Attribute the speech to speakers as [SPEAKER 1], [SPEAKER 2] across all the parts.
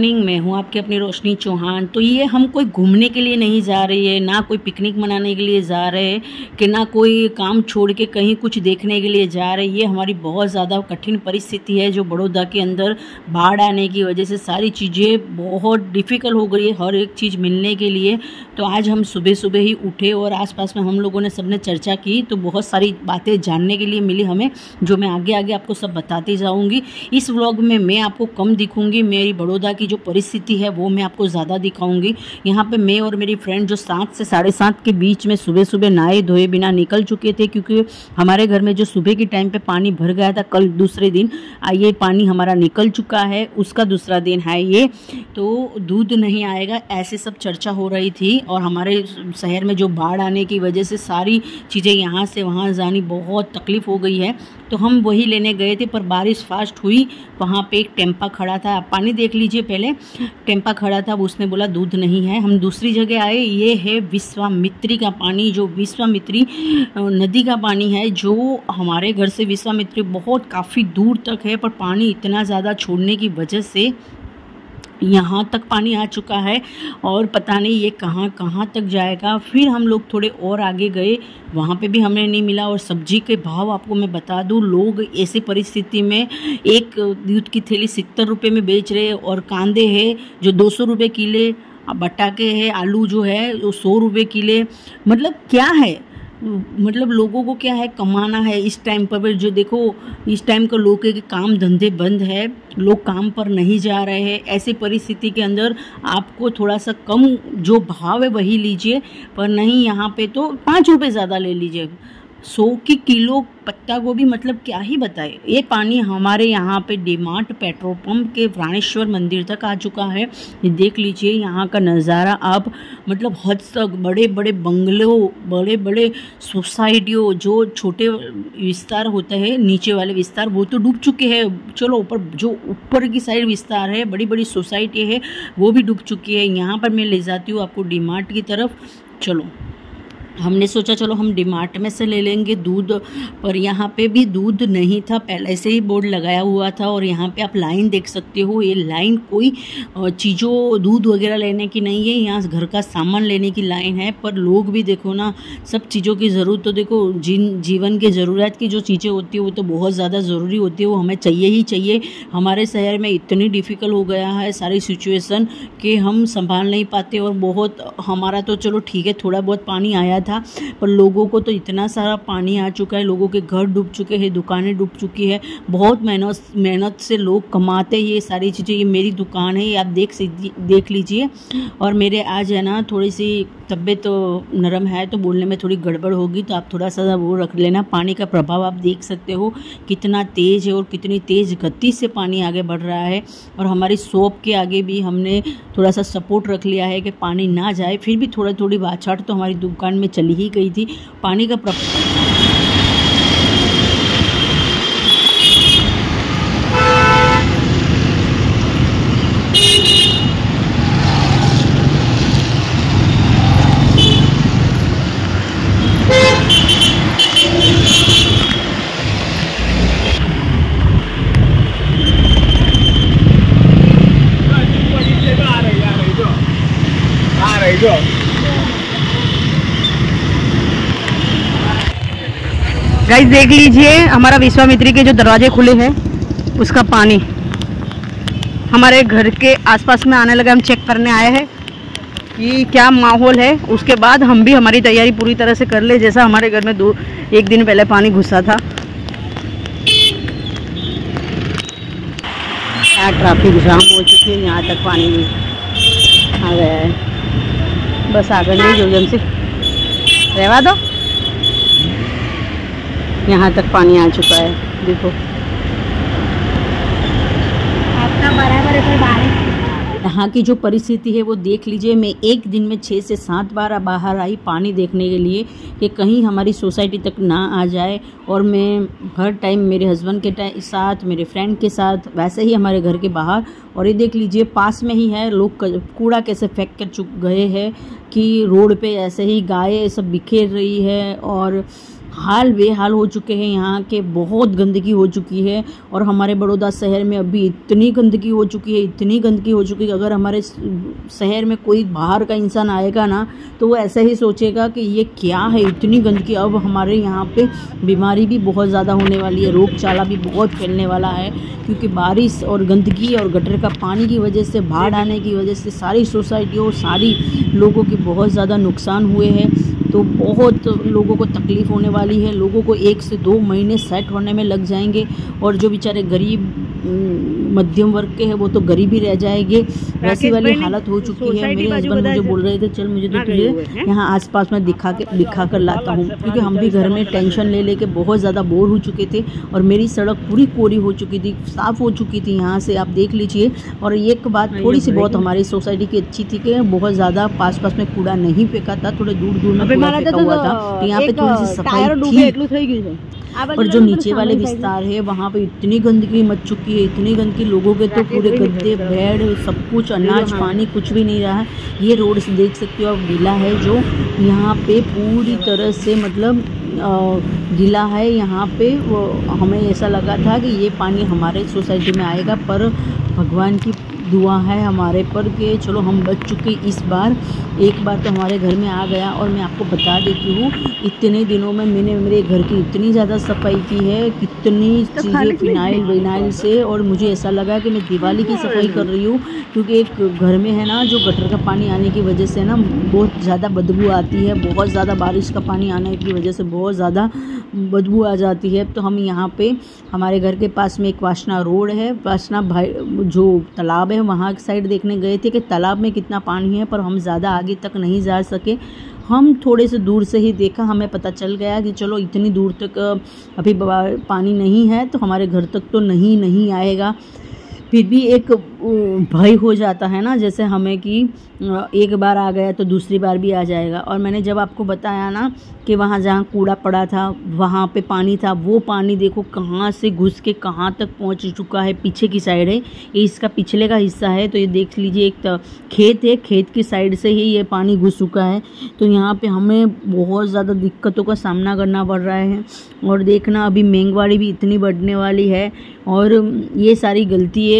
[SPEAKER 1] Morning, मैं हूँ आपकी अपनी रोशनी चौहान। तो ये हम कोई घूमने के लिए नहीं जा रही है, ना कोई पिकनिक मनाने के लिए जा रहे हैं, कि ना कोई काम छोड़ के कहीं कुछ देखने के लिए जा रहे हैं। ये हमारी बहुत ज़्यादा कठिन परिस्थिति है जो बड़ौदा के अंदर बाढ़ आने की वजह से सारी चीज़ें बहुत डिफ़िकल्ट हो गई है हर एक चीज़ मिलने के लिए। तो आज हम सुबह सुबह ही उठे और आसपास में हम लोगों ने सबने चर्चा की, तो बहुत सारी बातें जानने के लिए मिली हमें, जो मैं आगे आगे आपको सब बताती जाऊँगी। इस व्लॉग में मैं आपको कम दिखूंगी, मेरी बड़ौदा की जो परिस्थिति है वो मैं आपको ज़्यादा दिखाऊंगी। यहाँ पे मैं और मेरी फ्रेंड जो 7 से 7:30 के बीच में सुबह सुबह नहाए धोए बिना निकल चुके थे, क्योंकि हमारे घर में जो सुबह के टाइम पे पानी भर गया था कल दूसरे दिन, ये पानी हमारा निकल चुका है, उसका दूसरा दिन है ये। तो दूध नहीं आएगा ऐसे सब चर्चा हो रही थी। और हमारे शहर में जो बाढ़ आने की वजह से सारी चीज़ें यहाँ से वहाँ जानी बहुत तकलीफ़ हो गई है। तो हम वही लेने गए थे, पर बारिश फास्ट हुई। वहाँ पे एक टेम्पा खड़ा था, आप पानी देख लीजिए पहले, टेम्पा खड़ा था, उसने बोला दूध नहीं है। हम दूसरी जगह आए, ये है विश्वामित्री का पानी, जो विश्वामित्री नदी का पानी है, जो हमारे घर से विश्वामित्री बहुत काफ़ी दूर तक है, पर पानी इतना ज़्यादा छोड़ने की वजह से यहाँ तक पानी आ चुका है और पता नहीं ये कहाँ कहाँ तक जाएगा। फिर हम लोग थोड़े और आगे गए, वहाँ पे भी हमें नहीं मिला। और सब्जी के भाव आपको मैं बता दूँ, लोग ऐसी परिस्थिति में एक दूध की थैली 70 रुपये में बेच रहे, और कांदे है जो 200 रुपये किले, बटाके है, आलू जो है वो 100 रुपये किले। मतलब क्या है, मतलब लोगों को क्या है, कमाना है इस टाइम पर। जो देखो इस टाइम का लोग के काम धंधे बंद है, लोग काम पर नहीं जा रहे हैं। ऐसी परिस्थिति के अंदर आपको थोड़ा सा कम जो भाव है वही लीजिए, पर नहीं यहाँ पे तो 5 रुपये ज़्यादा ले लीजिए। 100 की किलो पत्ता गोभी, मतलब क्या ही बताए। ये पानी हमारे यहाँ पे डीमार्ट पेट्रोल पंप के प्राणेश्वर मंदिर तक आ चुका है। ये देख लीजिए यहाँ का नज़ारा आप, मतलब हद तक बड़े बड़े बंगलों, बड़े बड़े सोसाइटियों, जो छोटे विस्तार होते हैं नीचे वाले विस्तार वो तो डूब चुके हैं। चलो ऊपर जो ऊपर की साइड विस्तार है, बड़ी बड़ी सोसाइटी है, वो भी डूब चुकी है। यहाँ पर मैं ले जाती हूँ आपको डीमार्ट की तरफ। चलो हमने सोचा चलो हम डीमार्ट में से ले लेंगे दूध, पर यहाँ पे भी दूध नहीं था, पहले से ही बोर्ड लगाया हुआ था। और यहाँ पे आप लाइन देख सकते हो, ये लाइन कोई चीज़ों दूध वगैरह लेने की नहीं है, यहाँ घर का सामान लेने की लाइन है। पर लोग भी देखो ना, सब चीज़ों की ज़रूरत तो देखो, जीवन के ज़रूरत की जो चीज़ें होती है वो तो बहुत ज़्यादा ज़रूरी होती है, वो हमें चाहिए ही चाहिए। हमारे शहर में इतनी डिफ़िकल्ट हो गया है सारी सिचुएसन कि हम संभाल नहीं पाते। और बहुत हमारा तो चलो ठीक है, थोड़ा बहुत पानी आया था, पर लोगों को तो इतना सारा पानी आ चुका है, लोगों के घर डूब चुके हैं, दुकानें डूब चुकी है। बहुत मेहनत से लोग कमाते हैं ये सारी चीज़ें। ये मेरी दुकान है, ये आप देख लीजिए। और मेरे आज है ना थोड़ी सी तबीयत तो नरम है, तो बोलने में थोड़ी गड़बड़ होगी, तो आप थोड़ा सा वो रख लेना। पानी का प्रभाव आप देख सकते हो कितना तेज़ है और कितनी तेज़ गति से पानी आगे बढ़ रहा है। और हमारी शॉप के आगे भी हमने थोड़ा सा सपोर्ट रख लिया है कि पानी ना जाए, फिर भी थोड़ी बाछाट तो हमारी दुकान में चली ही गई थी। पानी का गाइस देख लीजिए, हमारा विश्वामित्री के जो दरवाजे खुले हैं उसका पानी हमारे घर के आसपास में आने लगा। हम चेक करने आए हैं कि क्या माहौल है, उसके बाद हम भी हमारी तैयारी पूरी तरह से कर ले, जैसा हमारे घर में 1 दिन पहले पानी घुसा था। यहाँ ट्रैफिक जाम हो चुकी है, यहाँ तक पानी आ गया है। बस आगे नहीं, जल्दी से रहवा दो, यहाँ तक पानी आ चुका है। देखो अपना बराबर है बारिश। यहाँ की जो परिस्थिति है वो देख लीजिए। मैं एक दिन में 6 से 7 बार बाहर आई पानी देखने के लिए कि कहीं हमारी सोसाइटी तक ना आ जाए। और मैं हर टाइम मेरे हस्बैंड के साथ, मेरे फ्रेंड के साथ, वैसे ही हमारे घर के बाहर। और ये देख लीजिए पास में ही है, लोग कूड़ा कैसे फेंक कर गए हैं। कि रोड पे ऐसे ही गाय सब बिखेर रही है और हाल बेहाल हो चुके हैं यहाँ के। बहुत गंदगी हो चुकी है और हमारे बड़ौदा शहर में अभी इतनी गंदगी हो चुकी है, इतनी गंदगी हो चुकी है कि अगर हमारे शहर में कोई बाहर का इंसान आएगा ना तो वो ऐसा ही सोचेगा कि ये क्या है, इतनी गंदगी। अब हमारे यहाँ पे बीमारी भी बहुत ज़्यादा होने वाली है, रोगचाला भी बहुत फैलने वाला है, क्योंकि बारिश और गंदगी और गटर का पानी की वजह से, बाढ़ आने की वजह से सारी सोसाइटियों, सारी लोगों के बहुत ज़्यादा नुकसान हुए हैं। तो बहुत लोगों को तकलीफ़ होने वाली है, लोगों को 1 से 2 महीने सेट होने में लग जाएंगे और जो बेचारे गरीब मध्यम वर्ग के हैं वो तो गरीब ही रह जाएंगे। वैसी वाली हालत हो चुकी है। मेरे हस्बैंड मुझे बोल रहे थे चल मुझे तो तुझे यहाँ आसपास में दिखा कर लाता हूँ, क्योंकि हम भी घर में टेंशन ले लेके बहुत ज़्यादा बोर हो चुके थे और मेरी सड़क पूरी कोरी हो चुकी थी, साफ़ हो चुकी थी यहाँ से, आप देख लीजिए। और एक बात थोड़ी सी बहुत हमारी सोसाइटी की अच्छी थी कि बहुत ज़्यादा पास में कूड़ा नहीं फेंका था, थोड़े दूर दूर में कूड़ा फेंका हुआ था, तो यहाँ पे थोड़ी सी सफाई थी। और जो नीचे वाले विस्तार है वहाँ पे इतनी गंदगी मच चुकी है, इतनी गंदगी, लोगों के तो पूरे गद्दे, बेड, सब कुछ, अनाज पानी कुछ भी नहीं रहा है। ये रोड से देख सकते हो आप, गीला है, जो यहाँ पे पूरी तरह से मतलब गीला है यहाँ पे। वो हमें ऐसा लगा था कि ये पानी हमारे सोसाइटी में आएगा, पर भगवान की दुआ है हमारे पर कि चलो हम बच चुके इस बार। एक बार तो हमारे घर में आ गया और मैं आपको बता देती हूँ, इतने दिनों में मैंने मेरे घर की इतनी ज़्यादा सफाई की है, कितनी चीज़ें फिनाइल से, और मुझे ऐसा लगा कि मैं दिवाली की सफाई कर रही हूँ, क्योंकि एक घर में है ना जो गटर का पानी आने की वजह से ना बहुत ज़्यादा बदबू आती है, बहुत ज़्यादा बारिश का पानी आने की वजह से बहुत ज़्यादा बदबू आ जाती है। तो हम यहाँ पे हमारे घर के पास में एक वासना रोड है, वासना भाई जो तालाब है वहाँ की साइड देखने गए थे कि तालाब में कितना पानी है, पर हम ज़्यादा आगे तक नहीं जा सके। हम थोड़े से दूर से ही देखा, हमें पता चल गया कि चलो इतनी दूर तक अभी पानी नहीं है तो हमारे घर तक तो नहीं आएगा। फिर भी एक भय हो जाता है ना, जैसे हमें कि एक बार आ गया तो दूसरी बार भी आ जाएगा। और मैंने जब आपको बताया ना कि वहाँ जहाँ कूड़ा पड़ा था वहाँ पे पानी था, वो पानी देखो कहाँ से घुस के कहाँ तक पहुँच चुका है। पीछे की साइड है ये, इसका पिछले का हिस्सा है, तो ये देख लीजिए, एक खेत है, खेत की साइड से ही ये पानी घुस चुका है। तो यहाँ पे हमें बहुत ज़्यादा दिक्कतों का सामना करना पड़ रहा है। और देखना अभी महंगाई भी इतनी बढ़ने वाली है, और ये सारी गलती है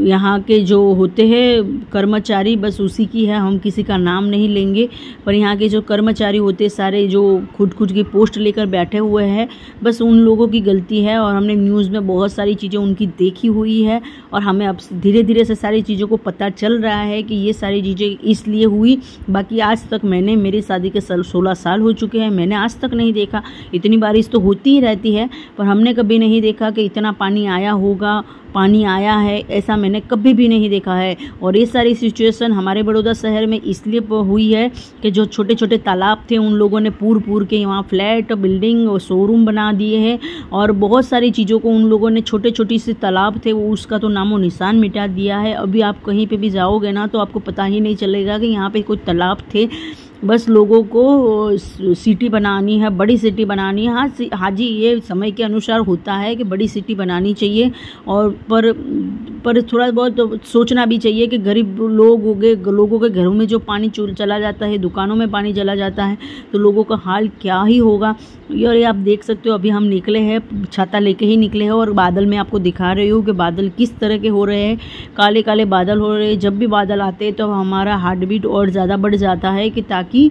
[SPEAKER 1] यहाँ के जो होते हैं कर्मचारी, बस उसी की है, हम किसी का नाम नहीं लेंगे। पर यहाँ के जो कर्मचारी होते हैं सारे, जो खुद की पोस्ट लेकर बैठे हुए हैं, बस उन लोगों की गलती है। और हमने न्यूज़ में बहुत सारी चीज़ें उनकी देखी हुई है, और हमें अब धीरे धीरे से सारी चीज़ों को पता चल रहा है कि ये सारी चीज़ें इसलिए हुई। बाकी आज तक मेरी शादी के 16 साल हो चुके हैं, मैंने आज तक नहीं देखा। इतनी बारिश तो होती ही रहती है, पर हमने कभी नहीं देखा कि इतना पानी आया होगा, पानी आया है, ऐसा मैंने कभी भी नहीं देखा है। और ये सारी सिचुएशन हमारे बड़ौदा शहर में इसलिए हुई है कि जो छोटे छोटे तालाब थे उन लोगों ने पूर के वहाँ फ्लैट, बिल्डिंग और शोरूम बना दिए हैं, और बहुत सारी चीज़ों को उन लोगों ने, छोटे से तालाब थे वो उसका तो नामो निशान मिटा दिया है। अभी आप कहीं पे भी जाओगे ना तो आपको पता ही नहीं चलेगा कि यहाँ पे कोई तालाब थे। बस लोगों को सिटी बनानी है, बड़ी सिटी बनानी है। हाँ जी, ये समय के अनुसार होता है कि बड़ी सिटी बनानी चाहिए, और पर थोड़ा बहुत सोचना भी चाहिए कि गरीब लोगों के घरों में जो पानी चला जाता है, दुकानों में पानी चला जाता है, तो लोगों का हाल क्या ही होगा। और ये आप देख सकते हो, अभी हम निकले हैं, छाता लेके ही निकले हैं, और बादल में आपको दिखा रही हूँ कि बादल किस तरह के हो रहे हैं, काले काले बादल हो रहे हैं। जब भी बादल आते हैं तो हमारा हार्ट बीट और ज़्यादा बढ़ जाता है कि ताकि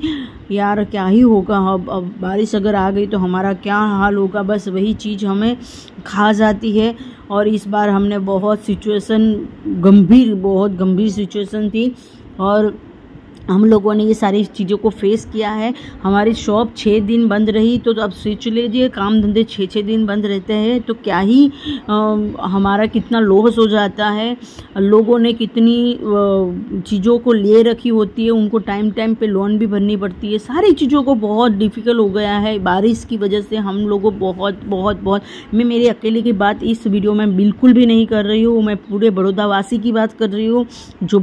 [SPEAKER 1] यार क्या ही होगा, अब बारिश अगर आ गई तो हमारा क्या हाल होगा। बस वही चीज़ हमें खा जाती है। और इस बार हमने बहुत गंभीर सिचुएशन थी, और हम लोगों ने ये सारी चीज़ों को फेस किया है। हमारी शॉप 6 दिन बंद रही, तो अब सोच लीजिए काम धंधे 6 दिन बंद रहते हैं तो क्या ही हमारा कितना लॉस हो जाता है। लोगों ने कितनी चीज़ों को ले रखी होती है, उनको टाइम पे लोन भी भरनी पड़ती है, सारी चीज़ों को बहुत डिफ़िकल्ट हो गया है बारिश की वजह से। हम लोगों बहुत मैं मेरे अकेले की बात इस वीडियो में बिल्कुल भी नहीं कर रही हूँ, मैं पूरे बड़ौदा वासी की बात कर रही हूँ, जो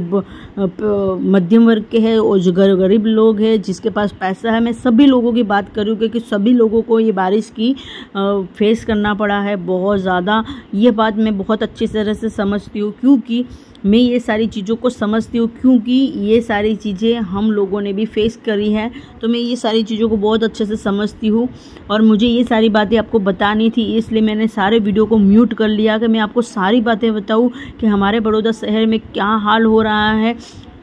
[SPEAKER 1] मध्यम वर्ग के है, है और जो गरीब लोग हैं जिसके पास पैसा है, मैं सभी लोगों की बात करूँ क्योंकि सभी लोगों को ये बारिश की फेस करना पड़ा है बहुत ज़्यादा। ये बात मैं बहुत अच्छी तरह से समझती हूँ क्योंकि मैं ये सारी चीज़ों को समझती हूँ, क्योंकि ये सारी चीज़ें हम लोगों ने भी फेस करी है। तो मैं ये सारी चीज़ों को बहुत अच्छे से समझती हूँ और मुझे ये सारी बातें आपको बतानी थी, इसलिए मैंने सारे वीडियो को म्यूट कर लिया कि मैं आपको सारी बातें बताऊँ कि हमारे बड़ौदा शहर में क्या हाल हो रहा है।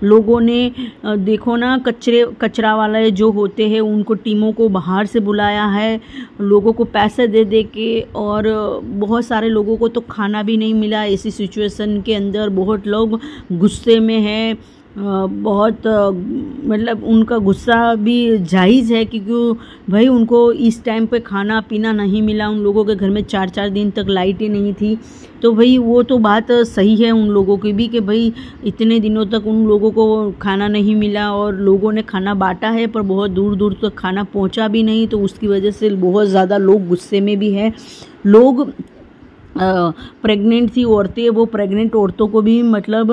[SPEAKER 1] लोगों ने देखो ना, कचरा वाले जो होते हैं उनको टीमों को बाहर से बुलाया है, लोगों को पैसे दे दे के, और बहुत सारे लोगों को तो खाना भी नहीं मिला। ऐसी सिचुएशन के अंदर बहुत लोग गुस्से में हैं, बहुत मतलब उनका गुस्सा भी जायज़ है क्योंकि भाई उनको इस टाइम पे खाना पीना नहीं मिला। उन लोगों के घर में 4-4 दिन तक लाइट ही नहीं थी। तो भाई वो तो बात सही है उन लोगों की भी कि भाई इतने दिनों तक उन लोगों को खाना नहीं मिला और लोगों ने खाना बांटा है पर बहुत दूर दूर तक खाना पहुंचा भी नहीं। तो उसकी वजह से बहुत ज़्यादा लोग गुस्से में भी है। लोग प्रेग्नेंट थी औरतें, वो प्रेग्नेंट औरतों को भी मतलब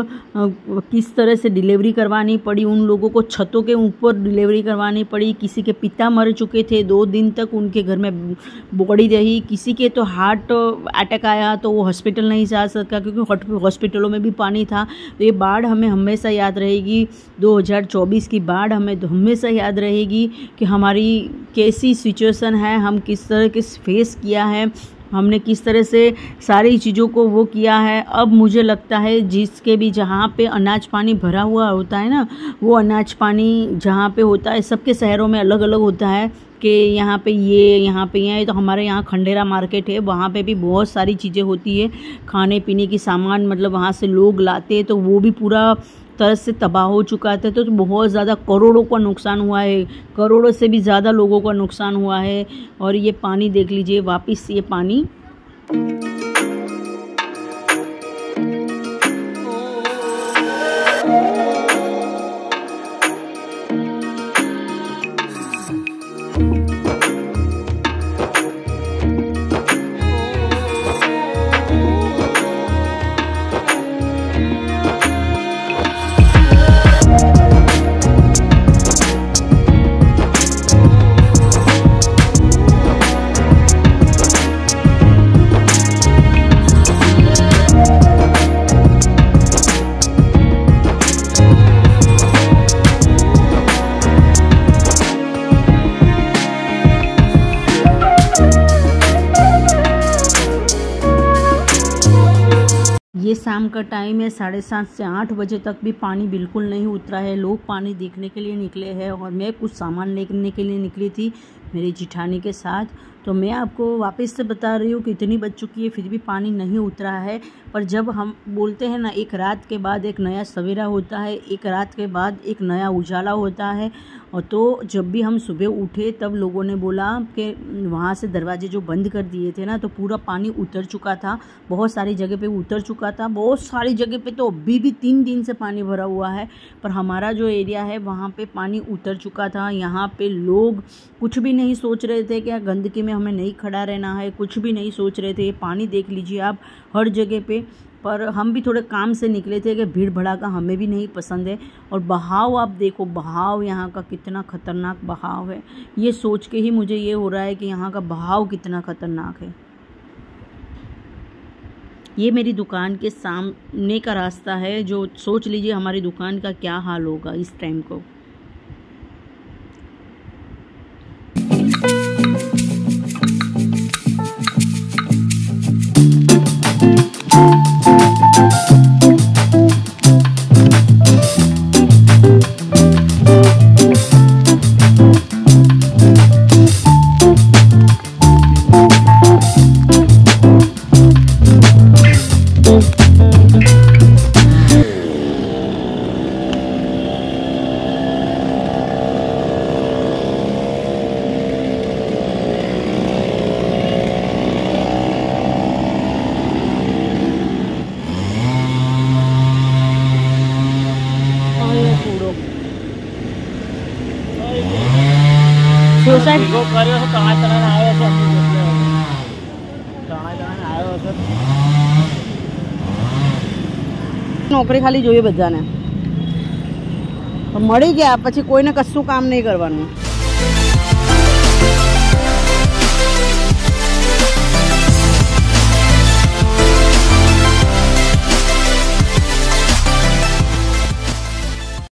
[SPEAKER 1] किस तरह से डिलीवरी करवानी पड़ी, उन लोगों को छतों के ऊपर डिलीवरी करवानी पड़ी। किसी के पिता मर चुके थे, 2 दिन तक उनके घर में बॉडी रही। किसी के तो हार्ट अटैक आया तो वो हॉस्पिटल नहीं जा सका क्योंकि हॉस्पिटलों में भी पानी था। तो ये बाढ़ हमें हमेशा याद रहेगी, 2024 की बाढ़ हमें हमेशा याद रहेगी कि हमारी कैसी सिचुएशन है, हम किस तरह के फेस किया है, हमने किस तरह से सारी चीज़ों को वो किया है। अब मुझे लगता है जिसके भी जहाँ पे अनाज पानी भरा हुआ होता है ना, वो अनाज पानी जहाँ पे होता है, सबके शहरों में अलग अलग होता है कि यहाँ पे ये तो हमारे यहाँ खंडेरा मार्केट है, वहाँ पे भी बहुत सारी चीज़ें होती है, खाने पीने की सामान मतलब वहाँ से लोग लाते हैं, तो वो भी पूरा तरह से तबाह हो चुका था। तो बहुत ज़्यादा करोड़ों का नुकसान हुआ है, करोड़ों से भी ज़्यादा लोगों का नुकसान हुआ है। और ये पानी देख लीजिए, वापस ये पानी ये शाम का टाइम है, 7:30 से 8 बजे तक भी पानी बिल्कुल नहीं उतरा है। लोग पानी देखने के लिए निकले हैं और मैं कुछ सामान लेने के लिए निकली थी मेरी जिठानी के साथ। तो मैं आपको वापस से बता रही हूँ कि इतनी बज चुकी है फिर भी पानी नहीं उतरा है। पर जब हम बोलते हैं ना, एक रात के बाद एक नया सवेरा होता है, एक रात के बाद एक नया उजाला होता है। और तो जब भी हम सुबह उठे तब लोगों ने बोला कि वहाँ से दरवाजे जो बंद कर दिए थे ना, तो पूरा पानी उतर चुका था, बहुत सारी जगह पे उतर चुका था, बहुत सारी जगह पे तो अभी भी 3 दिन से पानी भरा हुआ है। पर हमारा जो एरिया है वहाँ पे पानी उतर चुका था। यहाँ पे लोग कुछ भी नहीं सोच रहे थे कि गंदगी में हमें नहीं खड़ा रहना है, कुछ भी नहीं सोच रहे थे। ये पानी देख लीजिए आप हर जगह पे। पर हम भी थोड़े काम से निकले थे कि भीड़ भड़ाका हमें भी नहीं पसंद है। और बहाव आप देखो, बहाव यहाँ का कितना ख़तरनाक बहाव है। ये सोच के ही मुझे ये हो रहा है कि यहाँ का बहाव कितना ख़तरनाक है। ये मेरी दुकान के सामने का रास्ता है, जो सोच लीजिए हमारी दुकान का क्या हाल होगा इस टाइम को। નોકરી ખાલી જોઈએ બધાને.
[SPEAKER 2] મળી ગયા પછી કોઈને કશું કામ નહીં કરવાનું.